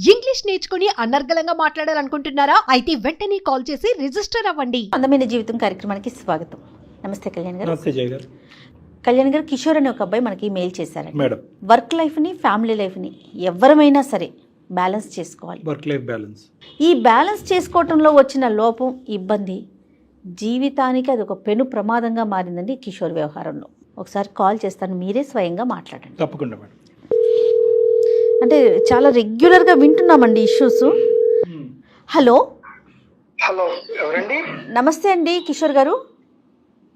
English నేర్చుకుని అనర్గళంగా మాట్లాడాలనుకుంటున్నారా? అయితే వెంటనే కాల్ చేసి రిజిస్టర్ అవ్వండి. అందమైన జీవితం కార్యక్రమానికి స్వాగతం. నమస్తే కళ్యాణ్ గారు. నమస్తే జయ గారు. కళ్యాణ్ గారు, కిషోర్ అనే ఒక అబ్బాయి మనకి మెయిల్ చేశారండి. మేడం, వర్క్ లైఫ్ని ఫ్యామిలీ లైఫ్ని ఎవరమైనా సరే బ్యాలెన్స్ చేసుకోవాలి. Work life balance. ఈ బ్యాలెన్స్ చేసుకోవటంలో వచ్చిన లోపం, ఇబ్బంది జీవితానికి అది ఒక పెను ప్రమాదంగా మారిందండి కిషోర్ వ్యవహారంలో. ఒకసారి కాల్ చేస్తాను, మీరే స్వయంగా మాట్లాడండి. తప్పకుండా మేడం. అంటే చాలా రెగ్యులర్గా వింటున్నామండి ఇష్యూస్. హలో హలో, ఎవరండి? నమస్తే అండి కిషోర్ గారు,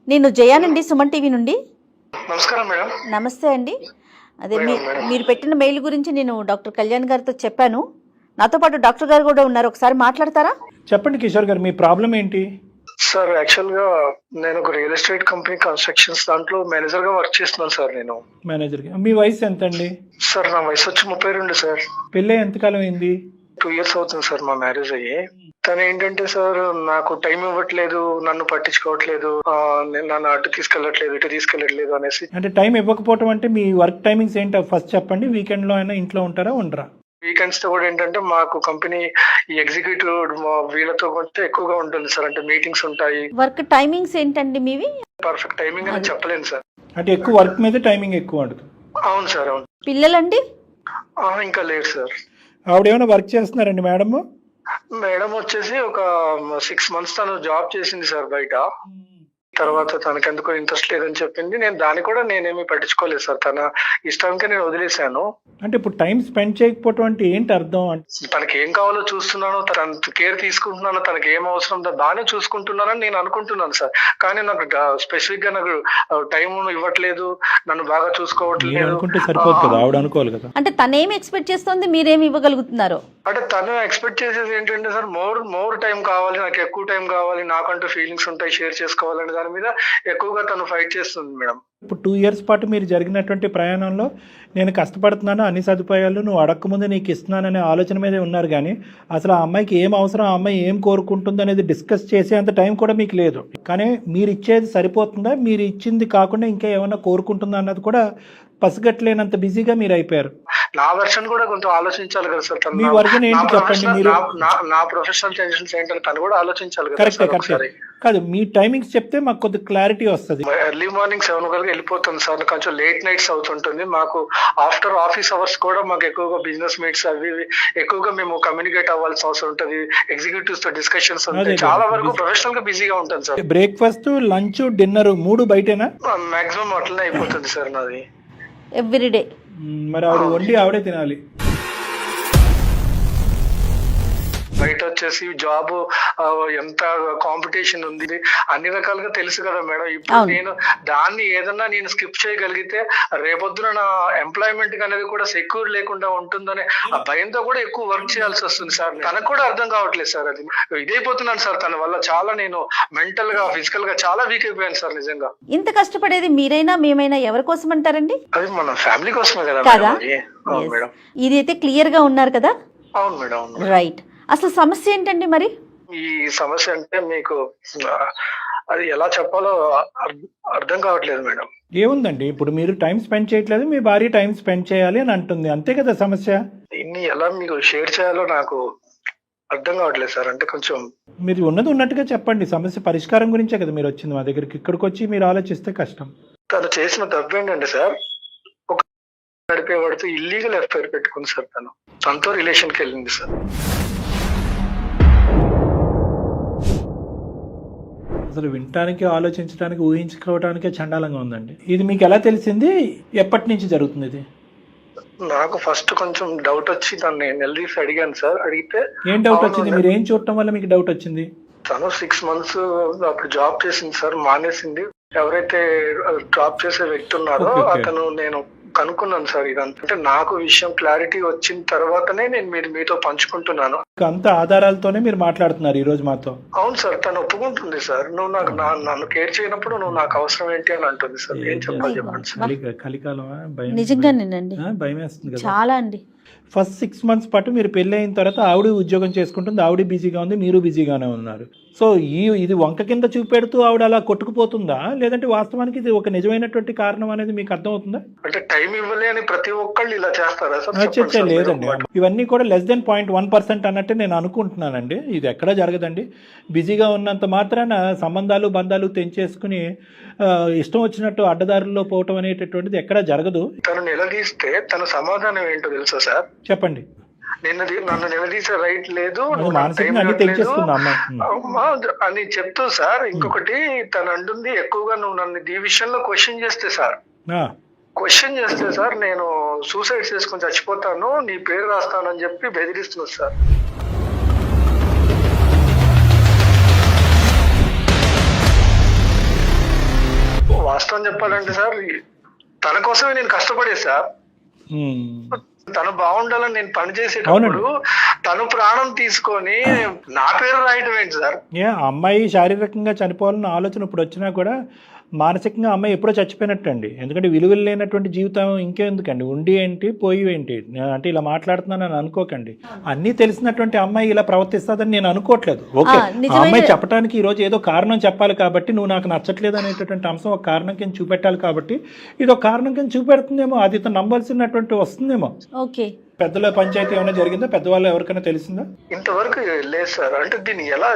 నేను జయానండి, సుమన్ టీవీ నుండి. నమస్కారం మేడం. నమస్తే అండి. అదే మీరు పెట్టిన మెయిల్ గురించి నేను డాక్టర్ కళ్యాణ్ గారితో చెప్పాను. నాతో పాటు డాక్టర్ గారు కూడా ఉన్నారు, ఒకసారి మాట్లాడతారా? చెప్పండి కిషోర్ గారు, మీ ప్రాబ్లం ఏంటి? సార్, యాక్చువల్ గా నేను ఒక రియల్ ఎస్టేట్ కంపెనీ కన్స్ట్రక్షన్స్ దాంట్లో మేనేజర్ గా వర్క్ చేస్తున్నాను సార్. నేను మేనేజర్. మీ వయసు ఎంత అండి? సార్, నా వయసు వచ్చి 32 సార్. పెళ్ళి ఎంతకాలం అయింది? 2 years అవుతుంది సార్ మా మ్యారేజ్ అయ్యి. తను ఏంటంటే సార్, నాకు టైం ఇవ్వట్లేదు, నన్ను పట్టించుకోవట్లేదు, నన్ను అటు తీసుకెళ్ళట్లేదు, ఇటు తీసుకెళ్ళట్లేదు అనేసి. అంటే టైం ఇవ్వకపోవటం అంటే మీ వర్క్ టైమింగ్స్ ఏంటో ఫస్ట్ చెప్పండి. వీకెండ్ లో అయినా ఇంట్లో ఉంటారా, ఉండరా? వీకెండ్స్ తో కూడా ఏంటంటే మాకు కంపెనీ ఈ ఎగ్జిక్యూటివ్ వీళ్ళతో కొంచెం ఎక్కువగా ఉంటుంది సార్. అంటే మీటింగ్స్ ఉంటాయి. వర్క్ టైమింగ్స్ ఏంటండి మీవి? పర్ఫెక్ట్ టైమింగ్ అని చెప్పలేను సార్. అంటే ఎక్కువ వర్క్ మీద టైమింగ్ ఎక్కువ ఉంటుంది. అవును సార్, అవును. పిల్లలండి? ఇంకా లేదు సార్. ఆవిడ ఏమైనా వర్క్ చేస్తున్నారండి మేడం? మేడం వచ్చేసి ఒక 6 months తను జాబ్ చేసింది సార్ బయట. తర్వాత తనకి ఎందుకో ఇంట్రెస్ట్ లేదని చెప్పింది. దాన్ని కూడా నేనేమి పట్టించుకోలేదు సార్. తన ఇష్టంకే నేను వదిలేశాను. అంటే ఇప్పుడు టైం స్పెండ్ చేయకపోవటం అంటే ఏంటి అర్థం? అంటే తనకి ఏం కావాలో చూస్తున్నాను, తన కేర్ తీసుకుంటున్నాను, తనకి ఏం అవసరం బాగానే చూసుకుంటున్నానని నేను అనుకుంటున్నాను సార్. కానీ నాకు స్పెసిఫిక్ గా నాకు టైం ఇవ్వట్లేదు, నన్ను బాగా చూసుకోవట్లేదు. అనుకుంటే సరిపోదు కదా, ఆవిడ అనుకోవాలి కదా. అంటే తనేమి ఎక్స్పెక్ట్ చేస్తుంది, మీరేమి ఇవ్వగలుగుతున్నారు? అంటే తను ఎక్స్పెక్ట్ చేసేది ఏంటంటే సార్, మోర్ టైం కావాలి, నాకు ఎక్కువ టైం కావాలి, నాకంటూ ఫీలింగ్స్ ఉంటాయి, షేర్ చేసుకోవాలని దాని మీద ఎక్కువగా తను ఫైట్ చేస్తుంది మేడం. ఇప్పుడు 2 years పాటు మీరు జరిగినటువంటి ప్రయాణంలో నేను కష్టపడుతున్నాను, అన్ని సదుపాయాలు నువ్వు అడగకముందే నీకు ఇస్తున్నాననే ఆలోచన మీదే ఉన్నారు. కానీ అసలు ఆ అమ్మాయికి ఏం అవసరం, ఆ అమ్మాయి ఏం కోరుకుంటుంది అనేది డిస్కస్ చేసే అంత టైం కూడా మీకు లేదు. కానీ మీరు ఇచ్చేది సరిపోతుందా, మీరు ఇచ్చింది కాకుండా ఇంకా ఏమైనా కోరుకుంటుందా అన్నది కూడా పసిగట్టలేనంత బిజీగా మీరు అయిపోయారు. నా వర్షన్ కూడా కొంచెం ఆలోచించాలి కదా సార్. మీ వర్షన్ ఏంటి చెప్పండి. మీరు నా ప్రొఫెషనల్ టెన్షన్స్ ఏంటంటే తను కూడా ఆలోచించాలి కదా. కరెక్ట్ కాదు, మీ టైమింగ్స్ చెప్తే మాకు కొద్దిగా క్లారిటీ వస్తుంది. ఎర్లీ మార్నింగ్ 7 గంటలకు వెళ్ళిపోతుంది సార్. కొంచెం లేట్ నైట్స్ అవుతుంటుంది. మాకు ఆఫ్టర్ ఆఫీస్ అవర్స్ కూడా మాకు ఎక్కువగా బిజినెస్ మీట్స్ అవి ఎక్కువగా మేము కమ్యూనికేట్ అవ్వాల్సిన అవసరం ఉంటుంది. ఎగ్జిక్యూటివ్స్ తో డిస్కషన్స్ ఉంటాయి. చాలా వరకు ప్రొఫెషనల్ గా బిజీగా ఉంటుంది సార్. బ్రేక్ఫాస్ట్, లంచ్, డిన్నర్ 3 బయటేనా? మాక్సిమం అట్లనే అయిపోతుంది సార్ నాది. ఎవ్రీడే. మరి ఆవిడ వండి ఆవిడే తినాలి. బయట వచ్చేసి జాబ్ ఎంత కాంపిటీషన్ ఉంది, అన్ని రకాలుగా తెలుసు కదా మేడం. ఇప్పుడు నేను దాన్ని ఏదన్నా నేను స్కిప్ చేయగలిగితే రేపొద్దున నా ఎంప్లాయ్మెంట్ అనేది కూడా సెక్యూర్ లేకుండా ఉంటుందనే ఆ భయంతో కూడా ఎక్కువ వర్క్ చేయాల్సి వస్తుంది సార్. తనకు కూడా అర్థం కావట్లేదు సార్. అది ఇదైపోతున్నాను సార్. తన వల్ల చాలా నేను మెంటల్ గా, ఫిజికల్ గా చాలా వీక్ అయిపోయాను సార్. నిజంగా ఇంత కష్టపడేది మీరైనా మేమైనా ఎవరి కోసం అంటారండి? అది మన ఫ్యామిలీ కోసమే కదా మేడం. ఇది అయితే క్లియర్ గా ఉన్నారు కదా? అవును మేడం. రైట్. అసలు సమస్య ఏంటండి మరి? ఈ సమస్య అంటే మీకు అది ఎలా చెప్పాలో అర్థం కావట్లేదు మేడం. ఏముందండి, ఇప్పుడు మీరు టైం స్పెండ్ చేయట్లేదు, మీ భార్య టైం స్పెండ్ చేయాలి అని అంటుంది, అంతే కదా సమస్య. దీన్ని ఎలా మీకు షేర్ చేయాలో నాకు అర్థం కావట్లేదు సార్. అంటే కొంచెం మీరు ఉన్నది ఉన్నట్టుగా చెప్పండి. సమస్య పరిష్కారం గురించే కదా మీరు వచ్చింది మా దగ్గరికి. ఇక్కడికి వచ్చి మీరు ఆలోచిస్తే కష్టం. తను చేసిన తప్పు ఏంటంటే సార్, ఒక నడిపేవాడితో ఇల్లీగల్ ఎఫ్ఐఆర్ పెట్టుకుంది సార్. తనతో రిలేషన్కి వెళ్ళింది సార్. అసలు వినటానికి, ఆలోచించడానికి, ఊహించుకోవడానికే చండాలంగా ఉందండి. ఇది మీకు ఎలా తెలిసింది? ఎప్పటి నుంచి జరుగుతుంది ఇది? నాకు ఫస్ట్ కొంచెం డౌట్ వచ్చి దాన్ని నిలదీసి అడిగాను సార్. అడిగితే ఏం డౌట్ వచ్చింది? మీరు ఏం చూడటం వల్ల మీకు డౌట్ వచ్చింది? తను 6 months అప్పుడు జాబ్ చేసింది సార్, మానేసింది. ఎవరైతే జాబ్ చేసే వ్యక్తి ఉన్నారో అతను నేను కనుక్కున్నాను సార్. ఇదంతా అంటే నాకు విషయం క్లారిటీ వచ్చిన తర్వాతనే నేను మీతో పంచుకుంటున్నాను. అంత ఆధారాలతోనే మీరు మాట్లాడుతున్నారు ఈ రోజు మాతో. అవును సార్, తను ఒప్పుకుంటుంది సార్. నువ్వు నాకు నన్ను కేర్ చేయనప్పుడు నువ్వు నాకు అవసరం ఏంటి అని అంటుంది సార్. ఏం చెప్పాలి చెప్పండి సార్. కలికాలమా? నిజంగానేనండి, భయం వేస్తుంది కదా చాలా అండి. ఫస్ట్ 6 months పాటు మీరు పెళ్ళి అయిన తర్వాత ఆవిడ ఉద్యోగం చేసుకుంటుంది, ఆవిడ బిజీగా ఉంది, మీరు బిజీగానే ఉన్నారు. సో ఇది వంక కింద చూపెడుతూ ఆవిడ అలా కొట్టుకుపోతుందా, లేదంటే వాస్తవానికి ఇది ఒక నిజమైనటువంటి కారణం అనేది మీకు అర్థమవుతుందా? అంటే టైం ఇవ్వలే అని ప్రతి ఒక్కళ్ళు ఇలా చేస్తారా సార్? చర్చ లేదండి, ఇవన్నీ కూడా <0.1% అన్నట్టు నేను అనుకుంటున్నానండి. ఇది ఎక్కడా జరగదండి. బిజీగా ఉన్నంత మాత్రాన సంబంధాలు బంధాలు తెంచేసుకుని ఇష్టం వచ్చినట్టు అడ్డదారుల్లో పోవటం అనేటటువంటిది ఎక్కడా జరగదు. తను నిలదీస్తే తన సమాధానం ఏంటో తెలుసా సార్? చెప్పండి. నన్ను నిలదీసే రైట్ లేదు అని చెప్తూ సార్. ఇంకొకటి తను అంటుంది ఎక్కువగా నువ్వు నన్ను ఈ విషయంలో క్వశ్చన్ చేస్తే సార్ నేను సూసైడ్ చేసుకుని చచ్చిపోతాను, నీ పేరు రాస్తానని చెప్పి బెదిరిస్తున్నారు సార్. వాస్తవం చెప్పాలంటే సార్, తన కోసమే నేను కష్టపడే సార్. తను బాగుండాలని నేను పని చేసేటప్పుడు తను ప్రాణం తీసుకొని నా పేరు రాయటం ఏంటి సార్? అమ్మాయి శారీరకంగా చనిపోవాలన్న ఆలోచన ఇప్పుడు వచ్చినా కూడా మానసికంగా అమ్మాయి ఎప్పుడో చచ్చిపోయినట్టు అండి. ఎందుకంటే విలువలు లేనటువంటి జీవితం ఇంకెందుకండి, ఉండి ఏంటి పోయి ఏంటి అంటే ఇలా మాట్లాడుతున్నానని అనుకోకండి. అన్నీ తెలిసినటువంటి అమ్మాయి ఇలా ప్రవర్తిస్తుందని నేను అనుకోవట్లేదు. ఓకే, అమ్మాయి చెప్పడానికి ఈరోజు ఏదో కారణం చెప్పాలి కాబట్టి నువ్వు నాకు నచ్చట్లేదు అనేటటువంటి అంశం ఒక కారణం కింద చూపెట్టాలి కాబట్టి ఇది ఒక కారణం కింద చూపెడుతుందేమో, అది ఇతను నమ్మాల్సినటువంటి వస్తుందేమో. ఓకే, పెద్దల పంచాయతీ ఏమైనా జరిగిందా? పెద్దవాళ్ళు ఎవరికైనా తెలిసిందా? ఇంతవరకు లేదు సార్. అంటే దీన్ని ఎలా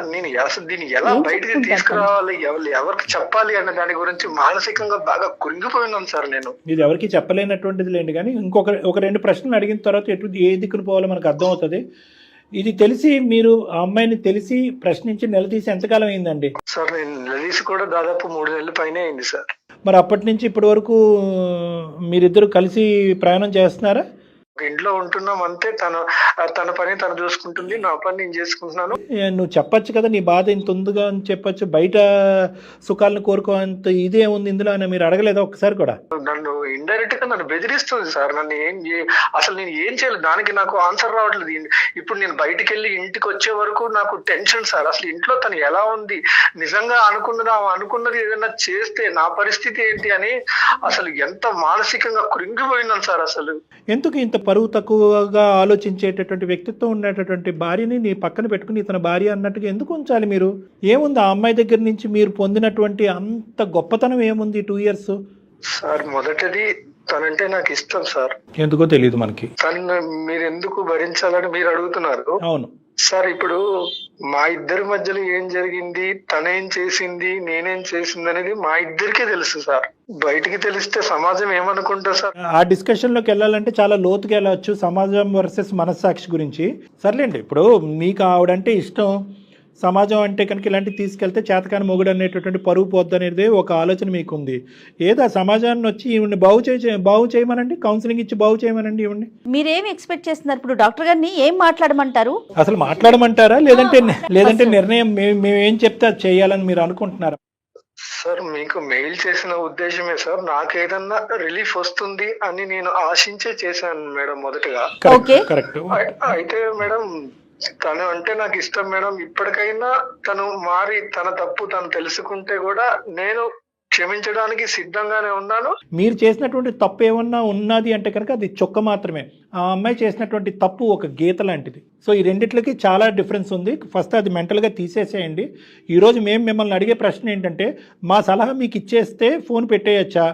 బయటకి తీసుకురావాలి, ఎవరికి చెప్పాలి అన్న దాని గురించి మానసికంగా బాగా కురింగిపోయినాను సార్ నేను. ఇది ఎవరికి చెప్పలేనటువంటిది లేండి, కానీ ఒక రెండు ప్రశ్నలు అడిగిన తర్వాత ఏ దిక్కును పోవాలో మనకు అర్థమవుతుంది. ఇది తెలిసి మీరు ఆ అమ్మాయిని తెలిసి ప్రశ్నించి నిలదీసి ఎంతకాలం అయిందండి? సార్ నేను నిలదీసి కూడా దాదాపు 3 నెలల పైనే అయింది సార్. మరి అప్పటి నుంచి ఇప్పటి వరకు మీరిద్దరు కలిసి ప్రయాణం చేస్తున్నారా? ఇంట్లో ఉంటున్నాం అంతే. తన పని తను చూసుకుంటుంది, నా పని నేను చేసుకుంటున్నాను. నువ్వు చెప్పచ్చు కదా నీ బాధ ఇంత ఉందిగా అని చెప్పచ్చు. బయట సుఖాలను కోరుకోంత ఇదే ఉంది ఇందులో అని మీరు అడగలేదా ఒక్కసారి కూడా? నన్ను ఇండైరెక్ట్ గా నన్ను బెదిరిస్తుంది సార్. నన్ను అసలు నేను ఏం చేయాలి దానికి నాకు ఆన్సర్ రావట్లేదు. ఇప్పుడు నేను బయటికి వెళ్ళి ఇంటికి వచ్చే వరకు నాకు టెన్షన్ సార్. అసలు ఇంట్లో తను ఎలా ఉంది, నిజంగా అనుకున్నది ఏదైనా చేస్తే నా పరిస్థితి ఏంటి అని అసలు ఎంత మానసికంగా కృంగిపోయినాను సార్. అసలు ఎందుకు ఇంత పరువు తక్కువగా ఆలోచించేటటువంటి వ్యక్తిత్వం ఉండేటటువంటి భార్యని నీ పక్కన పెట్టుకుని ఇతని భార్య అన్నట్టుగా ఎందుకు ఉంచాలి మీరు? ఏముంది ఆ అమ్మాయి దగ్గర నుంచి మీరు పొందినటువంటి అంత గొప్పతనం ఏముంది 2 years? సార్ మొదటిది తనంటే నాకు ఇష్టం సార్. ఎందుకో తెలియదు మనకి. తను మీరు ఎందుకు భరించాలని మీరు అడుగుతున్నారు. అవును సార్, ఇప్పుడు మా ఇద్దరి మధ్యలో ఏం జరిగింది, తనేం చేసింది, నేనేం చేసింది అనేది మా ఇద్దరికే తెలుసు సార్. బయటికి తెలిస్తే సమాజం ఏమనుకుంటా సార్? ఆ డిస్కషన్ లోకి వెళ్ళాలంటే చాలా లోతుగా వెళ్ళవచ్చు, సమాజం వర్సెస్ మనస్సాక్షి గురించి. సర్లేండి, ఇప్పుడు మీకు ఆవిడంటే ఇష్టం, సమాజం అంటే కనుక ఇలాంటివి తీసుకెళ్తే చేతకాని మొగుడు అనేటటువంటి పరువు పోద్దు అనేది ఒక ఆలోచన మీకుంది. ఏదో సమాజాన్ని వచ్చి ఈవిడ్ని బాగు చేయమనండి, కౌన్సిలింగ్ ఇచ్చి బాగు చేయమనండి ఈవిడ్ని. మీరేం ఎక్స్పెక్ట్ చేస్తున్నారు? ఇప్పుడు డాక్టర్ గారిని ఏం మాట్లాడమంటారు? అసలు మాట్లాడమంటారా లేదంటే నిర్ణయం మేము ఏం చెప్తే అది చేయాలని మీరు అనుకుంటున్నారా? సార్ మీకు మెయిల్ చేసిన ఉద్దేశమే సార్, నాకు ఏదన్నా రిలీఫ్ వస్తుంది అని నేను ఆశించే చేశాను మేడం మొదటగా. కరెక్ట్. అయితే మేడం తను అంటే నాకు ఇష్టం మేడం. ఇప్పటికైనా తను మారి తన తప్పు తను తెలుసుకుంటే కూడా నేను క్షమించడానికి సిద్ధంగానే ఉన్నాను. మీరు చేసినటువంటి తప్పు ఏమన్నా ఉన్నది అంటే కనుక అది చొక్క మాత్రమే. ఆ అమ్మాయి చేసినటువంటి తప్పు ఒక గీత లాంటిది. సో ఈ రెండిట్లకి చాలా డిఫరెన్స్ ఉంది. ఫస్ట్ అది మెంటల్గా తీసేసేయండి. ఈరోజు మేము మిమ్మల్ని అడిగే ప్రశ్న ఏంటంటే, మా సలహా మీకు ఇచ్చేస్తే ఫోన్ పెట్టేయచ్చా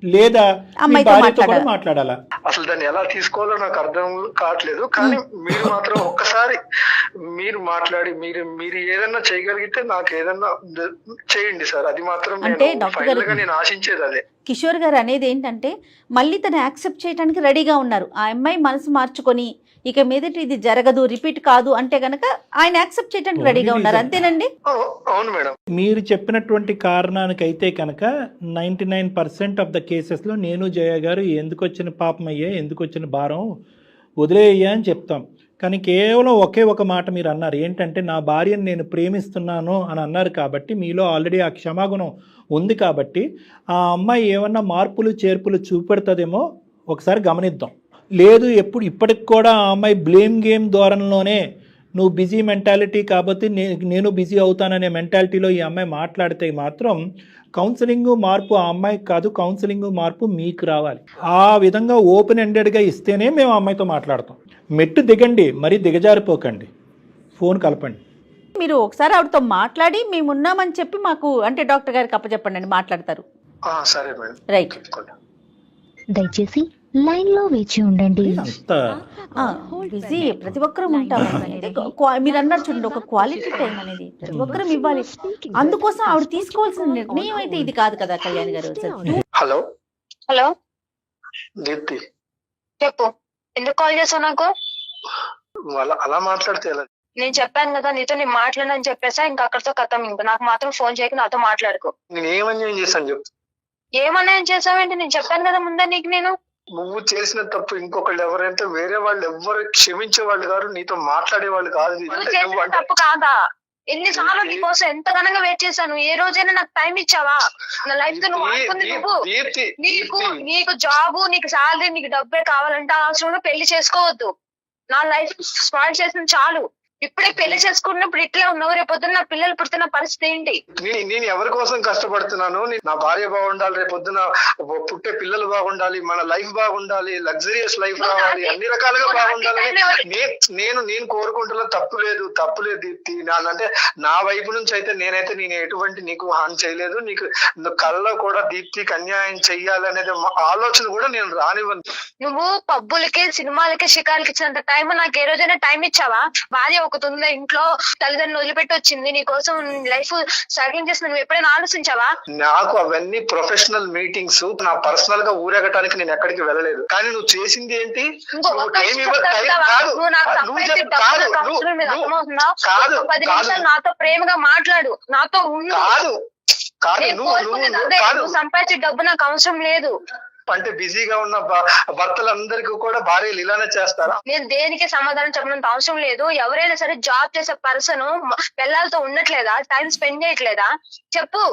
లేదా భార్యతో కూడా మాట్లాడాలా? అసలు దాన్ని ఎలా తీసుకోవాలో నాకు అర్థం కావట్లేదు. కానీ మీరు మాత్రం ఒక్కసారి మీరు మాట్లాడి మీరు ఏదన్నా చేయగలిగితే నాకు ఏదన్నా చేయండి సార్. అది మాత్రం నేను ఆశించేది అదే. కిషోర్ గారు అనేది ఏంటంటే, మళ్ళీ తను యాక్సెప్ట్ చేయడానికి రెడీగా ఉన్నారు. ఆ అమ్మాయి మనసు మార్చుకొని ఇక మీదట ఇది జరగదు, రిపీట్ కాదు అంటే గనక ఆయన యాక్సెప్ట్ చేయడానికి రెడీగా ఉన్నారు. అంతేనండి? అవును మేడం. మీరు చెప్పినటువంటి కారణానికైతే కనుక 99% ఆఫ్ ద కేసెస్లో నేను జయ గారు ఎందుకు వచ్చిన పాపం అయ్యే, ఎందుకు వచ్చిన భారం వదిలేయ్యా అని చెప్తాం. కానీ కేవలం ఒకే ఒక మాట మీరు అన్నారు, ఏంటంటే నా భార్యను నేను ప్రేమిస్తున్నాను అని అన్నారు. కాబట్టి మీలో ఆల్రెడీ ఆ క్షమాగుణం ఉంది కాబట్టి ఆ అమ్మాయి ఏమన్నా మార్పులు చేర్పులు చూపెడుతుందేమో ఒకసారి గమనిద్దాం. లేదు ఇప్పటికి కూడా ఆ అమ్మాయి బ్లేమ్ గేమ్ ధోరణిలోనే నువ్వు బిజీ మెంటాలిటీ కాబట్టి నేను బిజీ అవుతాననే మెంటాలిటీలో ఈ అమ్మాయి మాట్లాడితే మాత్రం కౌన్సిలింగ్ మార్పు ఆ అమ్మాయికి కాదు, కౌన్సిలింగ్ మార్పు మీకు రావాలి. ఆ విధంగా ఓపెన్ ఎండెడ్గా ఇస్తేనే మేము ఆ అమ్మాయితో మాట్లాడతాం. మెట్టు దిగండి, మరీ దిగజారిపోకండి, ఫోన్ కలపండి. మీరు ఒకసారి ఆవిడతో మాట్లాడి మేము ఉన్నామని చెప్పి మాకు అంటే డాక్టర్ గారికి అప్పచెప్పండి అండి, మాట్లాడతారు. సరే మేడం. రైట్. దయచేసి లైన్ లో వేచి ఉండండి. అంత బిజీ ప్రతి ఒక్కరూ ఉంటాం అనేది మీరు అన్నారు చూడండి, ఒక క్వాలిటీ టైం అనేది ప్రతి ఒక్కరం ఇవ్వాలి. అందుకోసం ఆవిడ తీసుకోవాల్సిన నిర్ణయం అయితే ఇది కాదు కదా కళ్యాణ్ గారు. హలో హలో దీప్తి, చెప్పు, ఎందుకు కాల్ చేసావు నాకు? అలా మాట్లాడితే ఎలా? నేను చెప్పాను కదా నీతో, నేను మాట్లాడని చెప్పేసా, ఇంకా అక్కడితో కథం. ఇంకా నాకు మాత్రం ఫోన్ చేయక నాతో మాట్లాడుకో. నేను ఏమన్యాయం చేశాను చెప్పు. ఏమన్నా చేసావేంటి? నేను చెప్పాను కదా ముందే నీకు. నేను నువ్వు చేసిన తప్పు ఇంకొకళ్ళు ఎవరైతే వేరే వాళ్ళు ఎవరు క్షమించే వాళ్ళు కాదు, నీతో మాట్లాడే వాళ్ళు కాదు. నువ్వు చేసిన తప్పు కాదా? ఎన్నిసార్లు నీకోసం ఎంత ఘనంగా వెయిట్ చేశాను. ఏ రోజైనా నాకు టైం ఇచ్చావా? నా లైఫ్ తో నువ్వు ఆడుకుంది నువ్వు. నీకు జాబు, నీకు శాలరీ, నీకు డబ్బే కావాలంటే ఆ అవసరంలో పెళ్లి చేసుకోవద్దు. నా లైఫ్ స్పాయిల్ చేసింది చాలు. ఇప్పుడే పెళ్లి చేసుకున్నప్పుడు ఇట్లా ఉన్నావు, రేపొద్దున నా పిల్లలు పుడుతున్న పరిస్థితి ఏంటి? నేను ఎవరి కోసం కష్టపడుతున్నాను? నా భార్య బాగుండాలి, రేపొద్దున పుట్టే పిల్లలు బాగుండాలి, మన లైఫ్ బాగుండాలి, లగ్జరియస్ లైఫ్ రావాలి, అన్ని రకాలుగా బాగుండాలని నేను కోరుకుంటున్నా. తప్పు లేదు దీప్తి. అంటే నా వైపు నుంచి అయితే నేను ఎటువంటి నీకు హాని చేయలేదు. నీకు కళ్ళలో కూడా దీప్తికి అన్యాయం చెయ్యాలనేది ఆలోచన కూడా నేను రానివ్వను. నువ్వు పబ్బులకి, సినిమాలకి, షికార్లకి ఇచ్చినంత టైం నాకు ఏ రోజైనా టైం ఇచ్చావా? భార్య ఒక తొందర ఇంట్లో తల్లిదండ్రులు వదిలిపెట్టి వచ్చింది, నీ కోసం లైఫ్ స్ట్రగ్లింగ్ చేసిన నువ్వు ఎప్పుడైనా ఆలోచించావా? నాకు అవన్నీ ప్రొఫెషనల్ మీటింగ్స్. నా పర్సనల్ గా ఊరేగటానికి నేను ఎక్కడికి వెళ్ళలేదు. కానీ నువ్వు చేసింది ఏంటి? నాతో ప్రేమగా మాట్లాడు, నాతో నువ్వు సంపాదించే డబ్బు నాకు అవసరం లేదు. అంటే బిజీగా ఉన్న భర్తలందరికీ కూడా భార్యలు ఇలానే చేస్తారా? నేను దేనికి సమాధానం చెప్పినంత అవసరం లేదు. ఎవరైనా సరే జాబ్ చేసే పర్సన్ పిల్లలతో ఉండట్లేదా? టైం స్పెండ్ చేయట్లేదా? చెప్పు.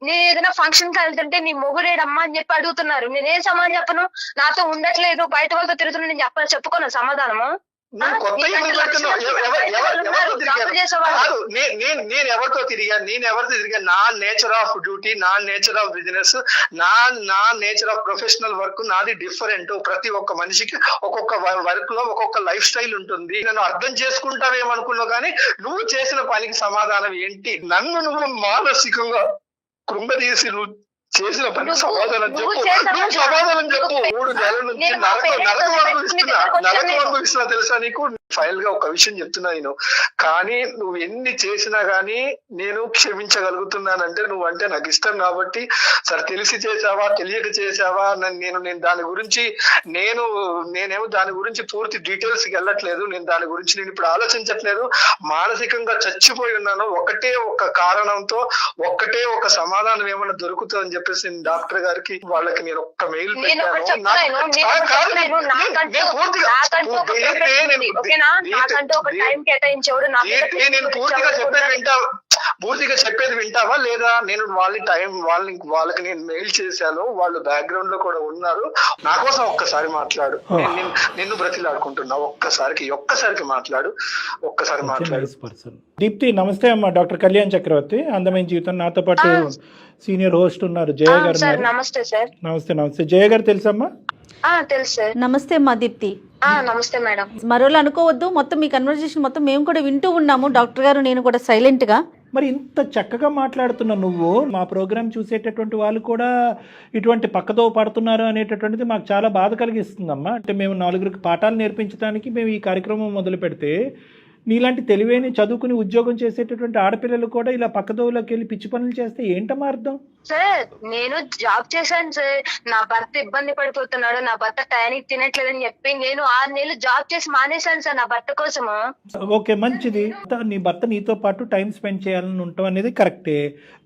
నేను ఏదైనా ఫంక్షన్ కి వెళ్తుంటే నీ మొగుడేడమ్మా అని చెప్పి అడుగుతున్నారు. నేనేం సమాధానం చెప్పను? నాతో ఉండట్లేదు, బయట వాళ్ళతో తిరుగుతున్నా, నేను చెప్పుకోను సమాధానము. నేను ఎవరితో తిరిగా నా నేచర్ ఆఫ్ డ్యూటీ, నా నేచర్ ఆఫ్ బిజినెస్, నా నేచర్ ఆఫ్ ప్రొఫెషనల్ వర్క్ నాది డిఫరెంట్. ప్రతి ఒక్క మనిషికి ఒక్కొక్క వర్క్ లో ఒక్కొక్క లైఫ్ స్టైల్ ఉంటుంది. నన్ను అర్థం చేసుకుంటావేమనుకున్నావు, కానీ నువ్వు చేసిన పనికి సమాధానం ఏంటి? నన్ను నువ్వు మానసికంగా కృంగదీసి నువ్వు చేసిన పని సమాధానం చెప్పు. 3 నెలల నుంచి నరకం అనుభవిస్తున్నా తెలుసా నీకు? ఫైనల్ గా ఒక విషయం చెప్తున్నా నేను. కానీ నువ్వు ఎన్ని చేసినా గానీ నేను క్షమించగలుగుతున్నానంటే నువ్వంటే నాకు ఇష్టం కాబట్టి. సరే, తెలిసి చేసావా, తెలియక చేసావా, నేను దాని గురించి నేనేమో దాని గురించి పూర్తి డీటెయిల్స్ కి వెళ్ళట్లేదు. నేను దాని గురించి ఇప్పుడు ఆలోచించట్లేదు. మానసికంగా చచ్చిపోయి ఉన్నాను. ఒకటే ఒక కారణంతో, ఒకటే ఒక సమాధానం ఏమైనా దొరుకుతుందని చెప్పేసి నేను డాక్టర్ గారికి వాళ్ళకి నేను ఒక్క మెయిల్ పెట్టాను. నేను పూర్తిగా చెప్పేది వింటావా లేదా? నేను వాళ్ళకి నేను మెయిల్ చేశాను. వాళ్ళు బ్యాక్గ్రౌండ్ లో కూడా ఉన్నారు. నా కోసం ఒక్కసారి మాట్లాడు. నిన్ను బ్రతిలాడుకుంటున్నా. ఒక్కసారికి మాట్లాడు. దీప్తి, నమస్తే అమ్మా. డాక్టర్ కళ్యాణ్ చక్రవర్తి, అందమైన జీవితం. నాతో పాటు సీనియర్ హోస్ట్ ఉన్నారు జయ గారు. నమస్తే సార్. నమస్తే. జయ గారు తెలుసమ్మా? తెలుసు సార్. నమస్తే అమ్మా దీప్తి. నమస్తే మేడం. మరోలా అనుకోవద్దు, మొత్తం మీ కన్వర్జేషన్ మొత్తం మేము కూడా వింటూ ఉన్నాము. డాక్టర్ గారు నేను కూడా సైలెంట్ గా. మరి ఇంత చక్కగా మాట్లాడుతున్నా నువ్వు, మా ప్రోగ్రామ్ చూసేటటువంటి వాళ్ళు కూడా ఇటువంటి పక్కదో పడుతున్నారు అనేటటువంటిది మాకు చాలా బాధ కలిగిస్తుందమ్మా. అంటే మేము 4 పాఠాలు నేర్పించడానికి మేము ఈ కార్యక్రమం మొదలు పెడితే, నీలాంటి తెలివైన చదువుకుని ఉద్యోగం చేసేటటువంటి ఆడపిల్లలు కూడా ఇలా పక్కదోవులోకి వెళ్ళి పిచ్చి పనులు చేస్తే ఏంటమ్మా అర్థం? సార్, నేను జాబ్ చేశాను సార్. నా భర్త ఇబ్బంది పడిపోతున్నాడు, నా భర్త టైంకి తినట్లేదని చెప్పి నేను 6 నెలలు జాబ్ చేసి మానేశాను సార్ నా భర్త కోసము. ఓకే, మంచిది. నీ భర్త నీతో పాటు టైం స్పెండ్ చేయాలని ఉండటం అనేది కరెక్టే.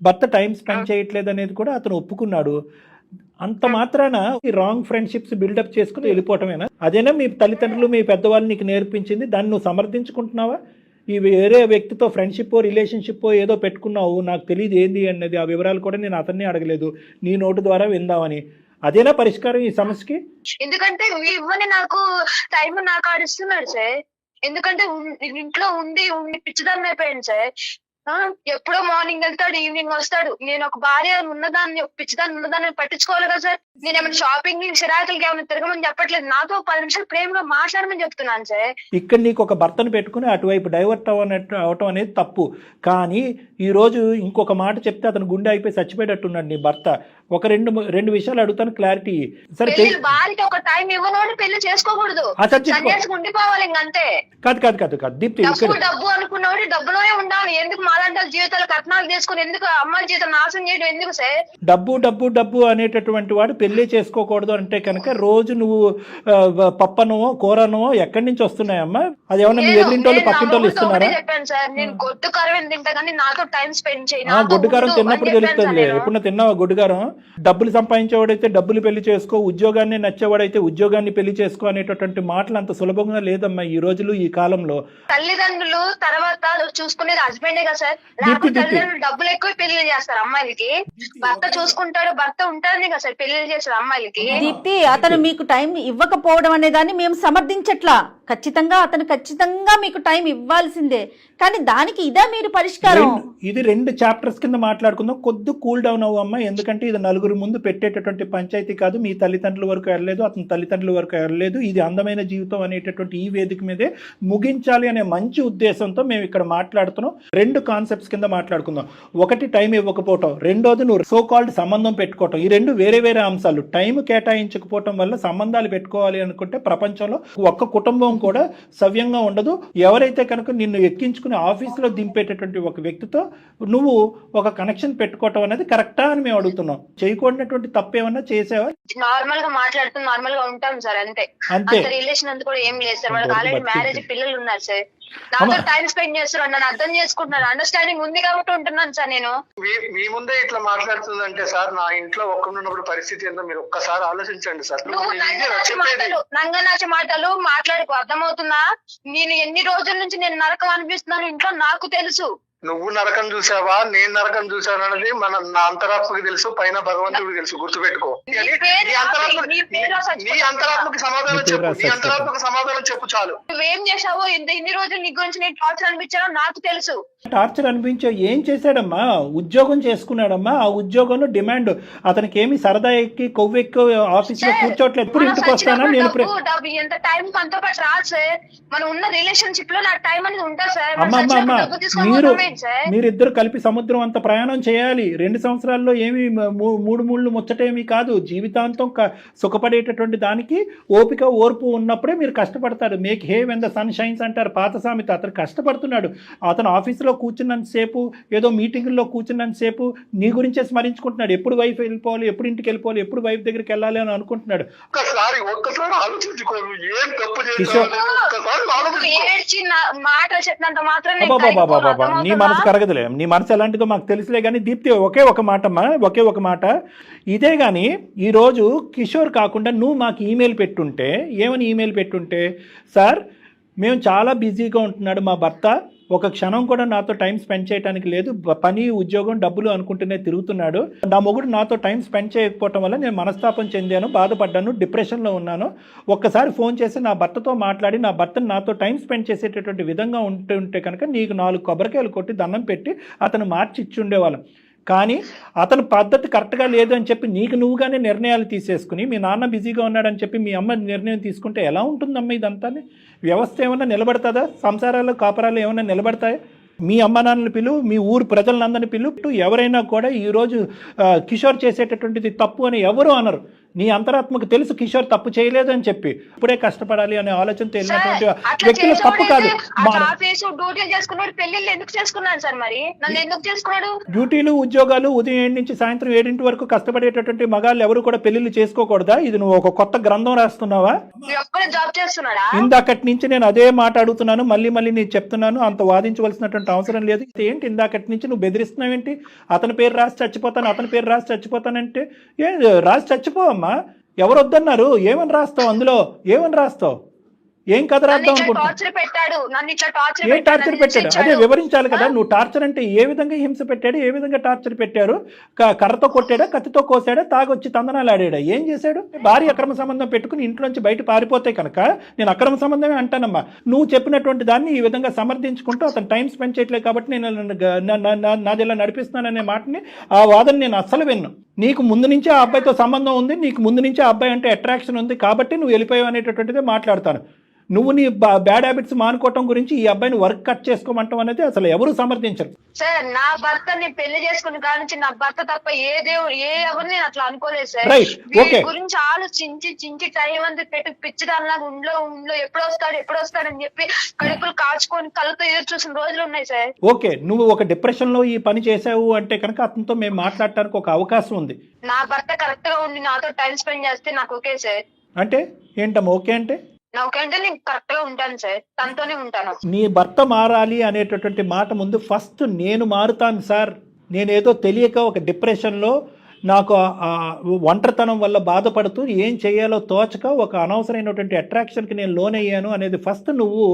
భర్త టైం స్పెండ్ చేయట్లేదు అనేది కూడా అతను ఒప్పుకున్నాడు. అంత మాత్రాన ఈ రాంగ్ ఫ్రెండ్షిప్స్ బిల్డప్ చేసుకుని వెళ్ళిపోవటమేనా? అదేనా మీ తల్లిదండ్రులు, మీ పెద్దవాళ్ళు నీకు నేర్పించింది? దాన్ని నువ్వు సమర్థించుకుంటున్నావా? ఈ వేరే వ్యక్తితో ఫ్రెండ్షిప్ రిలేషన్షిప్ ఏదో పెట్టుకున్నావు, నాకు తెలియదు ఏంది అన్నది, ఆ వివరాలు కూడా నేను అతన్ని అడగలేదు, నీ నోటు ద్వారా విందామని. అదేనా పరిష్కారం ఈ సమస్యకి? ఎందుకంటే ఇవ్వని నాకు టైం నాకు ఆడిస్తున్నాడు సార్. ఎందుకంటే ఇంట్లో ఉండి పిచ్చిదాన్ని అయిపోయాను సార్. ఎప్పుడో మార్నింగ్ వెళ్తాడు, ఈవినింగ్ వస్తాడు. నేను ఒక భార్య ఉన్నదాన్ని, ఒక పిచ్చిదాన్ని ఉన్నదాన్ని పట్టించుకోవాలి కదా సార్. నేను ఏమైనా షాపింగ్ చిరాకులకి ఏమైనా తిరగమని చెప్పట్లేదు. నాతో 10 నిమిషాలు ప్రేమగా మాట్లాడమని చెప్తున్నాను సార్. ఇక్కడ నీకు ఒక భర్తను పెట్టుకుని అటువైపు డైవర్ట్ అవటం అనేది తప్పు. కానీ ఈ రోజు ఇంకొక మాట చెప్తే అతను గుండె అయిపోయి చచ్చిపోయేటట్టున్నాడు నీ భర్త. ఒక రెండు విషయాలు అడుగుతాను, క్లారిటీ. సరే, భార్యకి ఒక టైం ఇవ్వనోడు పెళ్లి చేసుకోకూడదు, సన్యాసికి ఉండిపోవాలి ఇంకంతే. కాదు దీప్తి, డబ్బు అనుకున్నవాడు డబ్బులోనే ఉండాలి. ఎందుకు మాలాంటి జీవితాలు కట్నాలు తీసుకుని ఎందుకు అమ్మాయి జీవితం నాశనం చేయడం ఎందుకు సార్? డబ్బు అనేటటువంటి వాడు పెళ్లి చేసుకోకూడదు అంటే కనుక రోజు నువ్వు పప్పనో కూరనో ఎక్కడి నుంచి వస్తున్నాయమ్మా? అది ఏమన్నా మీ ఎదురింటోళ్ళు పక్కింటోళ్ళు ఇస్తున్నారా? చెప్పాను సార్, నేను గొడ్డు కారం తింటా కానీ నాతో టైం స్పెండ్ చేయాలి. గొడ్డు కారం తిన్నప్పుడు తెలుస్తుంది. ఎప్పుడు తిన్నావా గొడ్డు కారం? డబ్బులు సంపాదించేవాడైతే డబ్బులు పెళ్లి చేసుకో, ఉద్యోగాన్ని నచ్చేవాడైతే ఉద్యోగాన్ని పెళ్లి చేసుకో అనేటటువంటి మాటలు అంత సులభంగా లేదమ్మా ఈ రోజులు, ఈ కాలంలో. తల్లిదండ్రులు తర్వాత చూసుకునేది హస్బెండే కదా సార్. తల్లిదండ్రులు డబ్బులు ఎక్కువ పెళ్లి చేస్తారు అమ్మాయిలకి, భర్త చూసుకుంటాడు, భర్త ఉంటాడని కదా సార్ పెళ్లి చేస్తారు అమ్మాయిలకి. దీప్తి, అతను మీకు టైం ఇవ్వకపోవడం అనే దాన్ని మేము సమర్థించట్లా. ఖచ్చితంగా మీకు టైం ఇవ్వాల్సిందే. కానీ దానికి ఇదే మీరు పరిష్కారం? ఇది 2 చాప్టర్స్ కింద మాట్లాడుకుందాం. కొద్ది కూల్ డౌన్ అవ్వమ్మా. ఎందుకంటే ఇది నలుగురు ముందు పెట్టేటటువంటి పంచాయతీ కాదు. మీ తల్లిదండ్రుల వరకు వెళ్ళలేదు, అతని తల్లిదండ్రుల వరకు వెళ్ళలేదు. ఇది అందమైన జీవితం అనేటటువంటి ఈ వేదిక మీదే ముగించాలి అనే మంచి ఉద్దేశంతో మేము ఇక్కడ మాట్లాడుతున్నాం. 2 కాన్సెప్ట్స్ కింద మాట్లాడుకుందాం. ఒకటి టైం ఇవ్వకపోవటం, రెండోది నువ్వు సో కాల్డ్ సంబంధం పెట్టుకోవటం. ఈ 2 వేరే అంశాలు. టైం కేటాయించకపోవటం వల్ల సంబంధాలు పెట్టుకోవాలి అనుకుంటే ప్రపంచంలో ఒక్క కుటుంబం కూడా సవ్యంగా ఉండదు. ఎవరైతే కనుక నిన్ను ఎక్కించుకుని ఆఫీసులో దింపేటటువంటి ఒక వ్యక్తితో నువ్వు ఒక కనెక్షన్ పెట్టుకోవటం అనేది కరెక్టా అని మేము అడుగుతున్నాం. చేయకూడనటువంటి తప్పు ఏమన్నా చేసావా? నార్మల్ గా మాట్లాడుతూ నార్మల్ గా ఉంటాం సార్, అంతే. రిలేషన్ అంతా కూడా ఏం లేదు సార్. వాళ్ళకి ఆల్రెడీ మ్యారేజ్, పిల్లలు ఉన్నారు సార్. నాతో టైం స్పెండ్ చేస్తున్నారు, నన్ను అర్థం చేసుకుంటున్నారు, అండర్స్టాండింగ్ ఉంది కాబట్టి ఉంటున్నాను సార్. నేను మీ ముందే ఇట్లా మాట్లాడుతుందంటే సార్, నా ఇంట్లో ఒక్కడున్నప్పుడు పరిస్థితి ఏందో మీరు ఒక్కసారి ఆలోచించండి సార్. నంగనాచి మాటలు మాట్లాడుకో, అర్థమవుతుందా? నేను ఎన్ని రోజుల నుంచి నేను నరకం అనిపిస్తున్నాను ఇంట్లో నాకు తెలుసు. నువ్వు నరకం చూసావా, నేను నరకం చూసాను అనేది నా అంతరాత్మకి తెలుసు, పైన భగవంతుడికి తెలుసు. గుర్తుపెట్టుకో. నీ అంతరాత్మకి సమాధానం చెప్పు, నీ అంతరాత్మకి సమాధానం చెప్పు చాలు. నువ్వేం చేసావో, ఇన్ని రోజులు నీ గురించి నేను టార్చర్ అనిపించానో నాకు తెలుసు. టార్చర్ అనిపించే ఏం చేశాడమ్మా? ఉద్యోగం చేసుకున్నాడమ్మా. ఆ ఉద్యోగంలో డిమాండ్ అతనికి ఏమి సరదా ఎక్కి కొవ్వెక్కి ఆఫీస్ లో కూర్చోట్లేదు. ఎప్పుడు ఇంటికి వస్తానా నేను? ఎంత టైం మనతో పాటు రాదు సార్. మనం ఉన్న రిలేషన్షిప్ లో నా టైం అనేది ఉంటుంది సార్. అమ్మ మీరిద్దరు కలిపి సముద్రం అంత ప్రయాణం చేయాలి. 2 సంవత్సరాల్లో ఏమి 3 మూళ్ళు ముచ్చటేమీ కాదు. జీవితాంతం సుఖపడేటటువంటి దానికి ఓపిక ఓర్పు ఉన్నప్పుడే మీరు కష్టపడతారు. Make hay when the sun shines అంటారు పాత సామెత. అతను కష్టపడుతున్నాడు. అతను ఆఫీసులో కూర్చున్నంతసేపు, ఏదో మీటింగుల్లో కూర్చున్నంతసేపు నీ గురించే స్మరించుకుంటున్నాడు. ఎప్పుడు వైఫ్ వెళ్ళిపోవాలి, ఎప్పుడు ఇంటికి వెళ్ళిపోవాలి, ఎప్పుడు వైఫ్ దగ్గరికి వెళ్ళాలి అని అనుకుంటున్నాడు. నీ మనసు కరగదులే, నీ మనసు ఎలాంటిదో మాకు తెలుసులే. కానీ దీప్తి, ఒకే ఒక మాట ఇదే. కానీ ఈరోజు కిషోర్ కాకుండా నువ్వు మాకు ఈమెయిల్ పెట్టుంటే, ఏమని ఈమెయిల్ పెట్టుంటే, సార్ మేము చాలా బిజీగా ఉంటున్నాడు మా భర్త, ఒక క్షణం కూడా నాతో టైం స్పెండ్ చేయడానికి లేదు, పని ఉద్యోగం డబ్బులు అనుకుంటూనే తిరుగుతున్నాడు, నా మొగుడు నాతో టైం స్పెండ్ చేయకపోవటం వల్ల నేను మనస్తాపం చెందాను, బాధపడ్డాను, డిప్రెషన్లో ఉన్నాను, ఒక్కసారి ఫోన్ చేసి నా భర్తతో మాట్లాడి నా భర్తను నాతో టైం స్పెండ్ చేసేటటువంటి విధంగా ఉంటే కనుక నీకు 4 కొబ్బరికాయలు కొట్టి దండం పెట్టి అతను మార్చి ఇచ్చి ఉండేవాళ్ళం. కానీ అతను పద్ధతి కరెక్ట్గా లేదు అని చెప్పి నీకు నువ్వుగానే నిర్ణయాలు తీసేసుకుని, మీ నాన్న బిజీగా ఉన్నాడని చెప్పి మీ అమ్మ నిర్ణయం తీసుకుంటే ఎలా ఉంటుందమ్మా ఇదంతా? వ్యవస్థ ఏమన్నా నిలబడుతుందా? సంసారాలు కాపరాలు ఏమన్నా నిలబడతాయా? మీ అమ్మ నాన్నల పిలువు, మీ ఊరు ప్రజలందరినీ పిలువు. ఎవరైనా కూడా ఈరోజు కిషోర్ చేసేటటువంటిది తప్పు అని ఎవరు అనరు. నీ అంతరాత్మకు తెలుసు కిషోర్ తప్పు చేయలేదు అని చెప్పి. ఇప్పుడే కష్టపడాలి అనే ఆలోచనతో వెళ్ళినటువంటి వ్యక్తులు తప్పు కాదు. డ్యూటీలు ఉద్యోగాలు ఉదయం 7 నుంచి సాయంత్రం 7 వరకు కష్టపడేటటువంటి మగాళ్ళు ఎవరు కూడా పెళ్లిళ్ళు చేసుకోకూడదా? ఇది నువ్వు ఒక కొత్త గ్రంథం రాస్తున్నావా? ఇందాకటి నుంచి నేను అదే మాట అడుగుతున్నాను, మళ్ళీ నేను చెప్తున్నాను. అంత వాదించవలసినటువంటి అవసరం లేదు. ఏంటి ఇందాకటి నుంచి నువ్వు బెదిరిస్తున్నావేంటి? అతని పేరు రాసి చచ్చిపోతానంటే రాసి చచ్చిపోవమ్మా. ఎవరు వద్దన్నారు? ఏమని రాస్తావు? అందులో ఏమని రాస్తావు? ఏం కథ రాద్దాం అనుకుంటున్నావు? టార్చర్ పెట్టాడు, నన్ను ఇట్లా టార్చర్ ఏ టార్చర్ పెట్టాడు? అదే వివరించాలి కదా. నువ్వు టార్చర్ అంటే ఏ విధంగా హింస పెట్టాడు, ఏ విధంగా టార్చర్ పెట్టారు? కర్రతో కొట్టాడా, కత్తితో కోసాడా, తాగొచ్చి తందనాలు ఆడాడా, ఏం చేశాడు? భార్య అక్రమ సంబంధం పెట్టుకుని ఇంట్లోంచి బయట పారిపోతే కనుక నేను అక్రమ సంబంధమే అంటానమ్మా. నువ్వు చెప్పినటువంటి దాన్ని ఈ విధంగా సమర్థించుకుంటూ అతను టైం స్పెండ్ చేయట్లేదు కాబట్టి నేను నాది ఇలా నడిపిస్తున్నాననే మాటని, ఆ వాదన నేను అస్సలు విన్నాను. నీకు ముందు నుంచే ఆ అబ్బాయితో సంబంధం ఉంది, నీకు ముందు నుంచే ఆ అబ్బాయి అంటే అట్రాక్షన్ ఉంది కాబట్టి నువ్వు వెళ్ళిపోయావు అనేటటువంటిదే మాట్లాడతాను. నువ్వు నీ బ్యాడ్ హ్యాబిట్స్ మానుకోవటం గురించి ఈ అబ్బాయిని వర్క్ కట్ చేసుకోమంటాం అనేది అసలు ఎవరు సమర్థించరు. సార్ నా భర్త నేను పెళ్లి చేసుకున్న కాడి నుంచి నా భర్త తప్ప ఎవరిని నేను అట్లా అనుకోలేదు సార్. Right, okay. వీరి గురించి ఆలోచించి టైం అంతా పెట్టి పిచ్చిదానిలాగా ఉండ్లో ఎప్పుడు వస్తాడని చెప్పి కడుపులు కాచుకొని కళ్ళతో ఎదురు చూసిన రోజులు ఉన్నాయి సార్. ఓకే, నువ్వు ఒక డిప్రెషన్ లో ఈ పని చేసావు అంటే కనుక అతనితో మేము మాట్లాడటానికి ఒక అవకాశం ఉంది. నా భర్త కరెక్ట్ గా ఉండి నాతో టైం స్పెండ్ చేస్తే నాకు ఓకే సార్. అంటే ఏంటమ్మా ఓకే అంటే? నాకంటే నేను కరెక్ట్ గా ఉంటాను సార్, తనతోనే ఉంటాను. నీ భర్త మారాలి అనేటటువంటి మాట ముందు ఫస్ట్ నేను మారుతాను సార్, నేనేదో తెలియక ఒక డిప్రెషన్లో నాకు ఒంటరితనం వల్ల బాధపడుతూ ఏం చేయాలో తోచక ఒక అనవసరమైనటువంటి అట్రాక్షన్కి నేను లోనయ్యాను అనేది ఫస్ట్ నువ్వు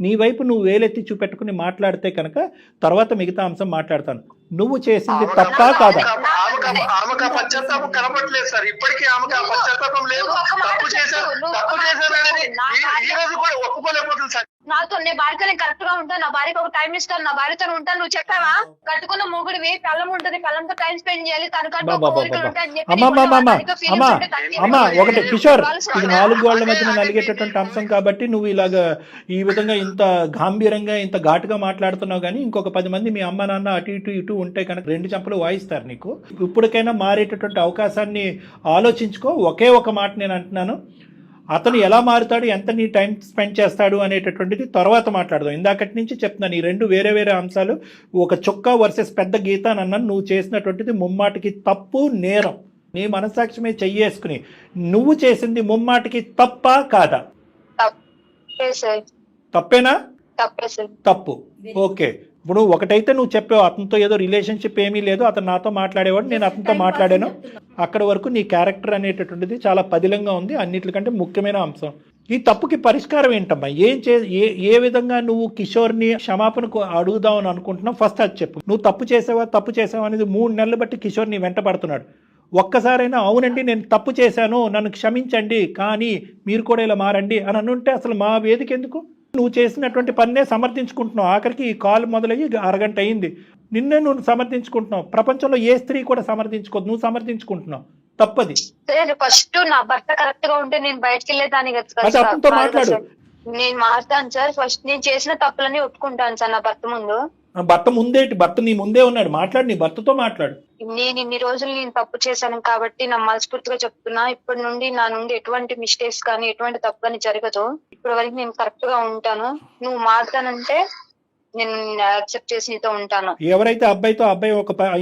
నీ వైపు నువ్వు వేలెత్తి చూపెట్టుకుని మాట్లాడితే కనుక తర్వాత మిగతా అంశం మాట్లాడతాను. నువ్వు చేసింది తప్పా కాదా? ఆమెకు పశ్చాత్తాపం కనపడలేదు సార్, ఇప్పటికీ ఆమెకు పశ్చాత్తాపం లేదు. తప్పు చేశానని ఈ రోజు కూడా ఒప్పుకోలేకపోతుంది సార్. నాతో నీ భార్యతో నేను కరెక్ట్ గా ఉంటాను, నా భార్యకి ఒక టైం ఇస్తాను, నా భార్యతో ఉంటాను. నువ్వు చెప్పావా కట్టుకున్న మొగుడివి పెళ్ళం ఉంటుంది, పెళ్ళంతో టైం స్పెండ్ చేయాలి, తనకంటూ ఒక కోరికలు ఉంటాయని చెప్పి అమ్మా ఒకటి కిషోర్, ఇది 4 గోళ్ల మధ్యన నలిగేటటువంటి అంశం కాబట్టి నువ్వు ఇలాగా ఈ విధంగా ఇంత గాంభీరంగా ఇంత ఘాటుగా మాట్లాడుతున్నావు. కానీ ఇంకొక 10 మంది మీ అమ్మ నాన్న అటు ఇటు ఉంటే కనుక 2 చెంపలు వాయిస్తారు నీకు. ఇప్పటికైనా మారేటటువంటి అవకాశాన్ని ఆలోచించుకో. ఒకే ఒక మాట నేను అంటున్నాను, అతను ఎలా మారుతాడు, ఎంత నీ టైం స్పెండ్ చేస్తాడు అనేటటువంటిది తర్వాత మాట్లాడదాం. ఇందాకటి నుంచి చెప్తున్నాను, ఈ 2 వేరే అంశాలు. ఒక చొక్కా వర్సెస్ పెద్ద గీత అని అన్నాను. నువ్వు చేసినటువంటిది ముమ్మాటికి తప్పు, నేరం. నీ మనస్సాక్షి మీద చెయ్యేసుకుని నువ్వు చేసింది ముమ్మాటికి తప్పా కాదా? తప్పేనా? తప్పు. ఓకే, ఇప్పుడు ఒకటైతే నువ్వు చెప్పావు అతనితో ఏదో రిలేషన్షిప్ ఏమీ లేదు, అతను నాతో మాట్లాడేవాడు, నేను అతనితో మాట్లాడాను. అక్కడ వరకు నీ క్యారెక్టర్ అనేటటువంటిది చాలా పదిలంగా ఉంది, అన్నిటికంటే ముఖ్యమైన అంశం. ఈ తప్పుకి పరిష్కారం ఏంటమ్మా? ఏ విధంగా నువ్వు కిషోర్ని క్షమాపణకు అడుగుదామని అనుకుంటున్నావు? ఫస్ట్ అది చెప్పు. నువ్వు తప్పు చేసావా అనేది 3 నెలలు బట్టి కిషోర్ నీ వెంట పడుతున్నాడు. ఒక్కసారైనా అవునండి నేను తప్పు చేశాను, నన్ను క్షమించండి, కానీ మీరు కూడా ఇలా మారండి అని అనుంటే అసలు మా వేదిక ఎందుకు? నువ్వు చేసినటువంటి పన్నే సమర్థించుకుంటున్నావు. ఆఖరికి ఈ కాల్ మొదలయ్యి 1 గంట అయింది, నిన్నే నువ్వు సమర్థించుకుంటున్నావు. ప్రపంచంలో ఏ స్త్రీ కూడా సమర్థించుకోదు, నువ్వు సమర్థించుకుంటున్నావు. తప్పది. ఫస్ట్ నా భర్త కరెక్ట్ గా ఉంటే నేను బయటకు వెళ్ళేదాన్ని కదా. అతనితో మాట్లాడు. నేను మారుతాను సార్. ఫస్ట్ నేను చేసిన తప్పులని ఒప్పుకుంటాను సార్ నా భర్త ముందు. భర్త నీ ముందే ఉన్నాడు, మాట్లాడు, నీ భర్తతో మాట్లాడు. నేను ఇన్ని రోజులు నేను తప్పు చేశాను కాబట్టి నా మనస్ఫూర్తిగా చెప్తున్నా, ఇప్పటి నుండి నా నుండి ఎటువంటి మిస్టేక్స్ కానీ ఎటువంటి తప్పు కానీ జరగదు. ఇప్పటి వరకు నేను కరెక్ట్ గా ఉంటాను. నువ్వు మారుతానంటే నేను యాక్సెప్ట్ చేసి నీతో ఉంటాను. ఎవరైతే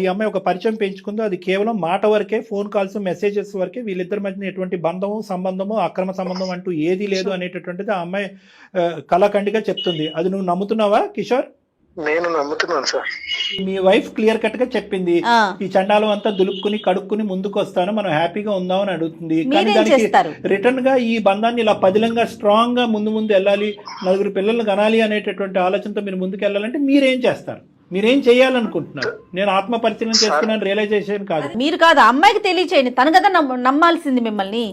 ఈ అమ్మాయి ఒక పరిచయం పెంచుకుందో అది కేవలం మాట వరకే, ఫోన్ కాల్స్ మెసేజెస్ వరకే. వీళ్ళిద్దరి మధ్య ఎటువంటి సంబంధము అక్రమ సంబంధం అంటూ ఏది లేదు అనేటటువంటిది ఆ అమ్మాయి కళాఖండిగా చెప్తుంది. అది నువ్వు నమ్ముతున్నావా కిషోర్? నేను నమ్ముతున్నాను సార్. మీ వైఫ్ క్లియర్ కట్ గా చెప్పింది, ఈ చండాలం అంతా దులుపుకుని కడుక్కుని ముందుకు వస్తాను, మనం హ్యాపీగా ఉందామని అడుగుతుంది. కానీ దానికి రిటర్న్ గా ఈ బంధాన్ని ఇలా పదిలంగా స్ట్రాంగ్ గా ముందు వెళ్ళాలి, 4 పిల్లలు కనాలి అనేటటువంటి ఆలోచనతో మీరు ముందుకు వెళ్ళాలంటే మీరేం చేస్తారు? మీరేం చేయాలనుకుంటున్నారు? నేను ఆత్మ పరిశీలన చేసుకున్నాను, రియలైజేషన్ కాదు. మీరు కాదు, అమ్మాయికి తెలియచేయండి, తను కదా నమ్మాల్సింది మిమ్మల్ని.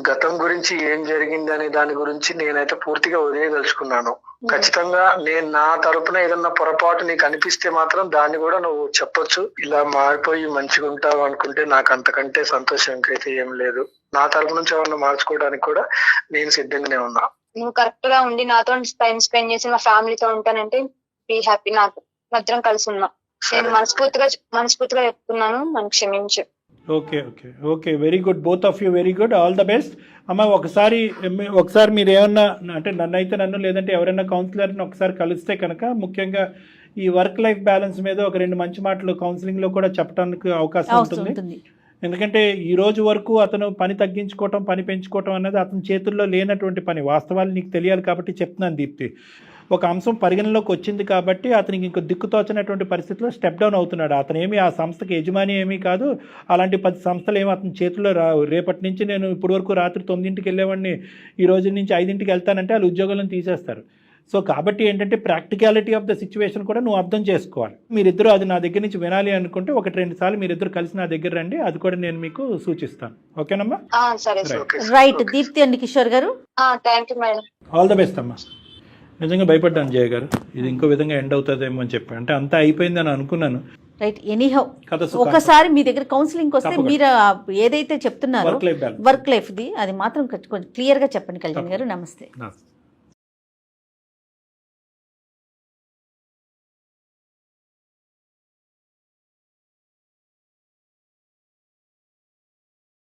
గతం గురించి ఏం జరిగింది అనే దాని గురించి నేనైతే పూర్తిగా వదిలేదలుచుకున్నాను. ఖచ్చితంగా నేను నా తరపున ఏదన్నా పొరపాటు నీకు అనిపిస్తే మాత్రం దాన్ని కూడా నువ్వు చెప్పొచ్చు. ఇలా మారిపోయి మంచిగా ఉంటావు అనుకుంటే నాకు అంతకంటే సంతోషం అయితే ఏం లేదు. నా తరపు నుంచి ఏమన్నా మార్చుకోవడానికి కూడా నేను సిద్ధంగానే ఉన్నా. నువ్వు కరెక్ట్ గా ఉండి నాతో టైం స్పెండ్ చేసి మా ఫ్యామిలీతో ఉంటానంటే బీ హ్యాపీ. నాకు మధ్యం కలిసి ఉన్నా. నేను మనస్ఫూర్తిగా చెప్తున్నాను, నన్ను క్షమించు. Okay very good, both of you very good, all the best. అమ్మ ఒకసారి మీరు ఏమన్నా అంటే నన్ను లేదంటే ఎవరైనా కౌన్సిలర్ని ఒకసారి కలిస్తే కనుక ముఖ్యంగా ఈ వర్క్ లైఫ్ బ్యాలెన్స్ మీద ఒక 2 మంచి మాటలు కౌన్సిలింగ్లో కూడా చెప్పడానికి అవకాశం ఉంటుంది. ఎందుకంటే ఈ రోజు వరకు అతను పని తగ్గించుకోవటం, పని పెంచుకోవటం అనేది అతని చేతుల్లో లేనటువంటి పని. వాస్తవాలు నీకు తెలియాలి కాబట్టి చెప్తున్నాను దీప్తి. ఒక అంశం పరిగణలోకి వచ్చింది కాబట్టి అతనికి ఇంకో దిక్కుతోచినటువంటి పరిస్థితిలో స్టెప్ డౌన్ అవుతున్నాడు. అతను ఏమి ఆ సంస్థకి యజమాని ఏమీ కాదు. అలాంటి 10 సంస్థలు ఏమి అతని చేతిలో రావు. రేపటి నుంచి నేను ఇప్పటి వరకు రాత్రి 9ంటికి వెళ్ళేవాడిని, ఈ రోజు నుంచి 5ంటికి వెళ్తానంటే వాళ్ళు ఉద్యోగాలను తీసేస్తారు. సో కాబట్టి ఏంటంటే ప్రాక్టికాలిటీ ఆఫ్ ద సిచ్యువేషన్ కూడా నువ్వు అర్థం చేసుకోవాలి. మీరిద్దరూ అది నా దగ్గర నుంచి వినాలి అనుకుంటే 1-2 సార్లు మీరిద్దరు కలిసి నా దగ్గర రండి, అది కూడా నేను మీకు సూచిస్తాను. ఓకేనమ్మా? సరే రైట్. దీప్తి అండ్ కిషోర్ గారు, thank you madam. All the best అమ్మా. నిజంగా భయపడ్డాను జయ గారు, ఇది ఇంకో విధంగా ఎండ్ అవుతుందేమో అని చెప్పి. అంటే అంతా అయిపోయిందని అనుకున్నాను. రైట్. ఎనీహౌ కథ ఒకసారి మీ దగ్గర కౌన్సిలింగ్ వస్తే మీరు ఏదైతే చెప్తున్నారో work life balance. Work life the అది మాత్రం కొంచెం క్లియర్ గా చెప్పండి. కళ్యాణ్ గారు, నమస్తే.